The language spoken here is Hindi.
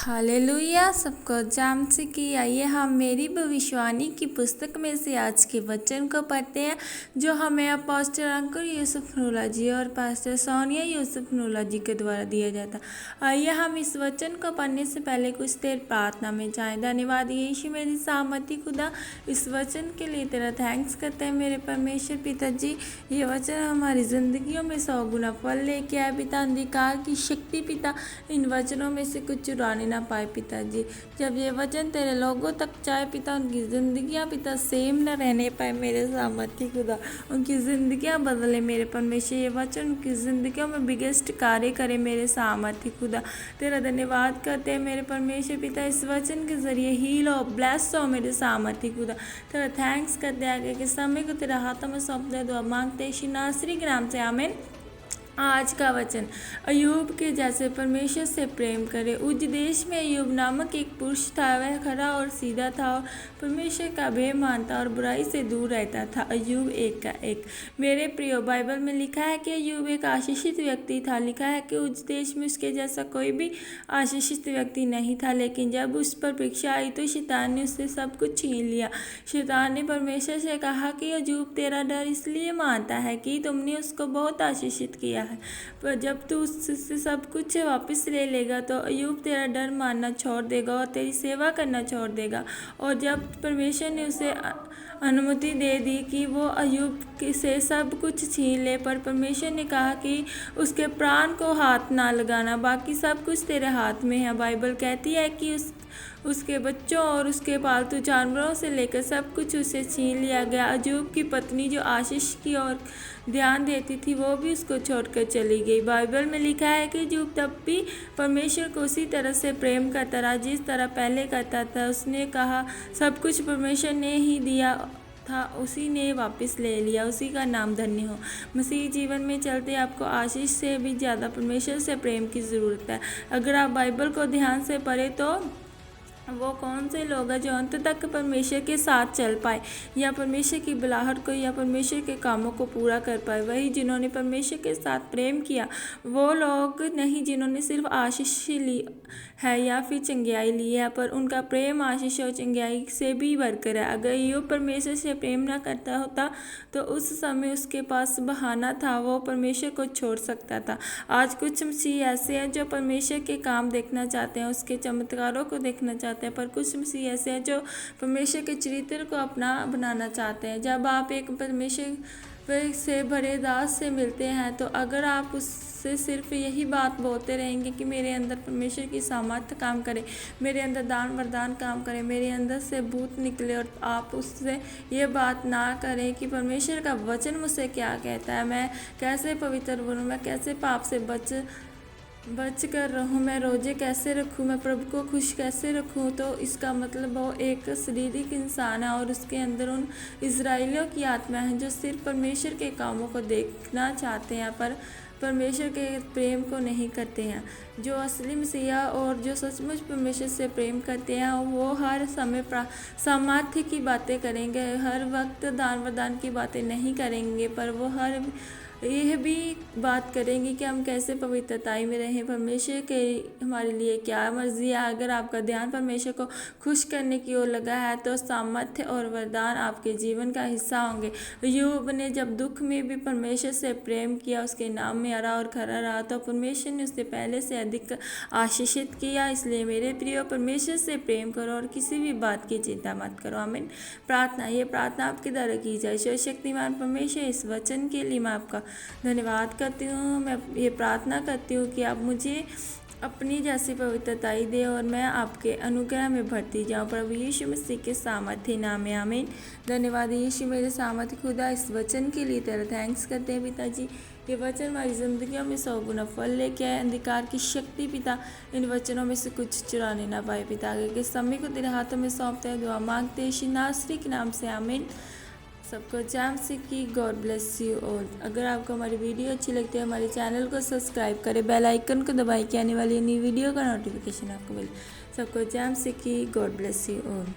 हालेलुया। सबको जाम से की आइए हम मेरी भविष्यवाणी की पुस्तक में से आज के वचन को पढ़ते हैं, जो हमें पास्टर अंकुर यूसुफ नूला जी और पास्टर सोनिया यूसुफ नूला जी के द्वारा दिया जाता। आइए हम इस वचन को पढ़ने से पहले कुछ देर प्रार्थना में जाएं। धन्यवाद यीशु मेरी सहमति खुदा, इस वचन के लिए तेरा थैंक्स करते हैं मेरे परमेश्वर पिताजी। ये वचन हमारी ज़िंदगियों में 100 गुना फल लेके आए पिता। अंधकार की शक्ति पिता इन वचनों में से कुछ चुराने ना पाए पिताजी। जब ये वचन तेरे लोगों तक जाए पिता, उनकी ज़िंदगियाँ पिता सेम न रहने पाए मेरे सामर्थ्य खुदा, उनकी ज़िंदगियाँ बदले मेरे परमेश्वर। ये वचन उनकी ज़िंदगियों में बिगेस्ट कार्य करे मेरे सामर्थ्य खुदा। तेरा धन्यवाद करते हैं मेरे परमेश्वर पिता, इस वचन के ज़रिए हील हो, ब्लेस हो मेरे सामर्थ्य खुदा। तेरा थैंक्स करते हैं आगे के समय को तेरा हाथों में सौंप दे, दुआ मांगते यीशु नासरी के नाम से, आमीन। आज का वचन, अयूब के जैसे परमेश्वर से प्रेम करे। उस देश में अयूब नामक एक पुरुष था। वह खरा और सीधा था और परमेश्वर का भय मानता और बुराई से दूर रहता था। अयूब 1 का 1। मेरे प्रियो, बाइबल में लिखा है कि अयूब एक आशीषित व्यक्ति था। लिखा है कि उस देश में उसके जैसा कोई भी आशीषित व्यक्ति नहीं था, लेकिन जब उस पर परीक्षा आई तो शैतान ने उससे सब कुछ छीन लिया। शैतान ने परमेश्वर से कहा कि अयूब तेरा डर इसलिए मानता है कि तुमने उसको बहुत आशीषित किया है, पर जब तू उससे सब कुछ वापस ले लेगा तो अयूब तेरा डर मानना छोड़ देगा और तेरी सेवा करना छोड़ देगा। और जब परमेश्वर ने उसे अनुमति दे दी कि वो अयूब से सब कुछ छीन ले, पर परमेश्वर ने कहा कि उसके प्राण को हाथ ना लगाना, बाकी सब कुछ तेरे हाथ में है। बाइबल कहती है कि उसके बच्चों और उसके पालतू जानवरों से लेकर सब कुछ उसे छीन लिया गया। अयूब की पत्नी जो आशीष की ओर ध्यान देती थी, वो भी उसको छोड़कर चली गई। बाइबल में लिखा है कि अयूब तब भी परमेश्वर को उसी तरह से प्रेम करता रहा जिस तरह पहले करता था। उसने कहा सब कुछ परमेश्वर ने ही दिया था, उसी ने वापस ले लिया, उसी का नाम धन्य हो। मसीह जीवन में चलते आपको आशीष से भी ज़्यादा परमेश्वर से प्रेम की ज़रूरत है। अगर आप बाइबल को ध्यान से पढ़ें तो वो कौन से लोग हैं जो अंत तक परमेश्वर के साथ चल पाए, या परमेश्वर की बुलाहट को या परमेश्वर के कामों को पूरा कर पाए। वही जिन्होंने परमेश्वर के साथ प्रेम किया, वो लोग नहीं जिन्होंने सिर्फ आशीष ली है या फिर चंगियाई ली है, पर उनका प्रेम आशीष और चंगियाई से भी बढ़कर है। अगर यूँ परमेश्वर से प्रेम ना करता होता तो उस समय उसके पास बहाना था, वो परमेश्वर को छोड़ सकता था। आज कुछ मसीह ऐसे हैं जो परमेश्वर के काम देखना चाहते हैं, उसके चमत्कारों को देखना चाहते हैं, पर कुछ मसीह ऐसे हैं जो परमेश्वर के चरित्र को अपना बनाना चाहते हैं। जब आप एक परमेश्वर से भरे दास से मिलते हैं, तो अगर आप उससे सिर्फ यही बात बोलते रहेंगे कि मेरे अंदर परमेश्वर की सामर्थ्य काम करे, मेरे अंदर दान वरदान काम करे, मेरे अंदर से भूत निकले, और आप उससे ये बात ना करें कि परमेश्वर का वचन मुझसे क्या कहता है, मैं कैसे पवित्र बनूँ, मैं कैसे पाप से बच कर रहूँ, मैं रोजे कैसे रखूँ, मैं प्रभु को खुश कैसे रखूँ, तो इसका मतलब वो एक शारीरिक इंसान है और उसके अंदर उन इज़राइलियों की आत्मा है जो सिर्फ परमेश्वर के कामों को देखना चाहते हैं, पर परमेश्वर के प्रेम को नहीं करते हैं। जो असली मसीहा और जो सचमुच परमेश्वर से प्रेम करते हैं, वो हर समय सामर्थ्य की बातें करेंगे, हर वक्त दान वरदान की बातें नहीं करेंगे, पर वो हर यह भी बात करेंगे कि हम कैसे पवित्रताई में रहें, परमेश्वर के हमारे लिए क्या मर्जी है। अगर आपका ध्यान परमेश्वर को खुश करने की ओर लगा है, तो सामर्थ्य और वरदान आपके जीवन का हिस्सा होंगे। यूब ने जब दुख में भी परमेश्वर से प्रेम किया, उसके नाम में अरा और खरा रहा, तो परमेश्वर ने उसे पहले से अधिक आशीषित किया। इसलिए मेरे प्रियो, परमेश्वर से प्रेम करो और किसी भी बात की चिंता मत करो। आमीन। प्रार्थना, ये प्रार्थना आपके द्वारा की जाए। सर्वशक्तिमान परमेश्वर, इस वचन के लिए मैं आपका धन्यवाद करती हूँ। मैं ये प्रार्थना करती हूँ कि आप मुझे अपनी जैसी पवित्रताई दे और मैं आपके अनुग्रह में बढ़ती जाऊँ। प्रभु यीशु मसीह के सामर्थ्य नाम में, आमीन। धन्यवाद यीशु मेरे सामर्थ्य खुदा, इस वचन के लिए तेरा थैंक्स करते हैं पिताजी। ये वचन हमारी ज़िंदगियों में 100 गुना फल लेके आए। अंधकार की शक्ति पिता इन वचनों में से कुछ चुराने ना पाए पिता। आगे के समय को तेरे हाथों में सौंपते हैं, दुआ मांगते हैं यीशु नासरी के नाम से, आमीन। सबको जाम से की गॉड ब्लेस यू ऑल। अगर आपको हमारी वीडियो अच्छी लगती है, हमारे चैनल को सब्सक्राइब करें, बेल आइकन को दबाएं कि आने वाली नई वीडियो का नोटिफिकेशन आपको मिले। सबको जाम से की गॉड ब्लेस यू ऑल।